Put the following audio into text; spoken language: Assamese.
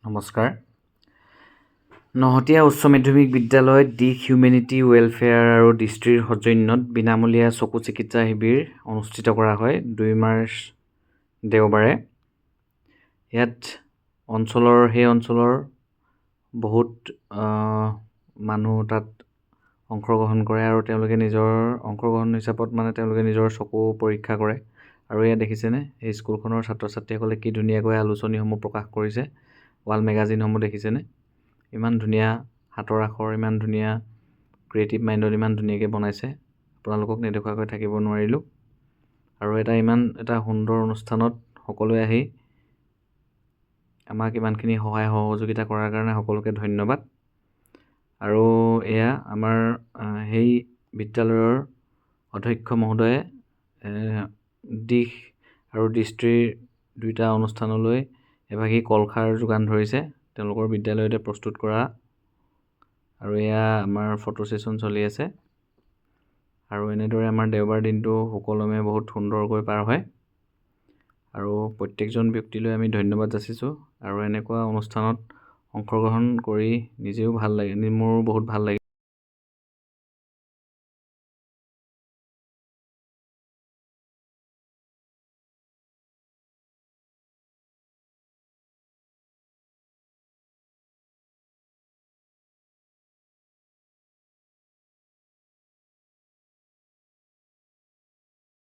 নমস্কাৰ। নহতীয়া উচ্চ মাধ্যমিক বিদ্যালয়ত দি হিউমেনিটি ৱেলফেয়াৰ আৰু দৃষ্টিৰ সৌজন্যত বিনামূলীয়া চকু চিকিৎসা শিবিৰ অনুষ্ঠিত কৰা হয় 2 মাৰ্চ দেওবাৰে। ইয়াত সেই অঞ্চলৰ বহুত মানুহ তাত অংশগ্ৰহণ কৰে আৰু তেওঁলোকে নিজৰ অংশগ্ৰহণ হিচাপত তেওঁলোকে নিজৰ চকু পৰীক্ষা কৰে। আৰু এয়া দেখিছেনে, এই স্কুলখনৰ ছাত্ৰ ছাত্ৰীসকলে কি ধুনীয়াকৈ আলোচনীসমূহ প্ৰকাশ কৰিছে। ৱাল মেগাজিনসমূহ দেখিছেনে, ইমান ধুনীয়া হাতৰ আখৰ, ইমান ধুনীয়া ক্ৰিয়েটিভ মাইণ্ডত ইমান ধুনীয়াকৈ বনাইছে। আপোনালোকক নেদেখুৱাকৈ থাকিব নোৱাৰিলোঁ। আৰু ইমান এটা সুন্দৰ অনুষ্ঠানত সকলোৱে আহি আমাক ইমানখিনি সহায় সহযোগিতা কৰাৰ কাৰণে সকলোকে ধন্যবাদ। আৰু এয়া আমাৰ সেই বিদ্যালয়ৰ অধ্যক্ষ মহোদয়ে দিশ আৰু দৃষ্টিৰ 2টা অনুষ্ঠানলৈ এভাগি কলখাৰ যোগান ধৰিছে, তেওঁলোকৰ বিদ্যালয়তে প্ৰস্তুত কৰা। আৰু এয়া আমাৰ ফটো ছেশ্যন চলি আছে। আৰু এনেদৰে আমাৰ দেওবাৰ দিনটো সুকলমে বহুত সুন্দৰকৈ পাৰ হয়। আৰু প্ৰত্যেকজন ব্যক্তিলৈ আমি ধন্যবাদ যাচিছোঁ। আৰু এনেকুৱা অনুষ্ঠানত অংশগ্ৰহণ কৰি নিজেও ভাল লাগে, মোৰো বহুত ভাল লাগে।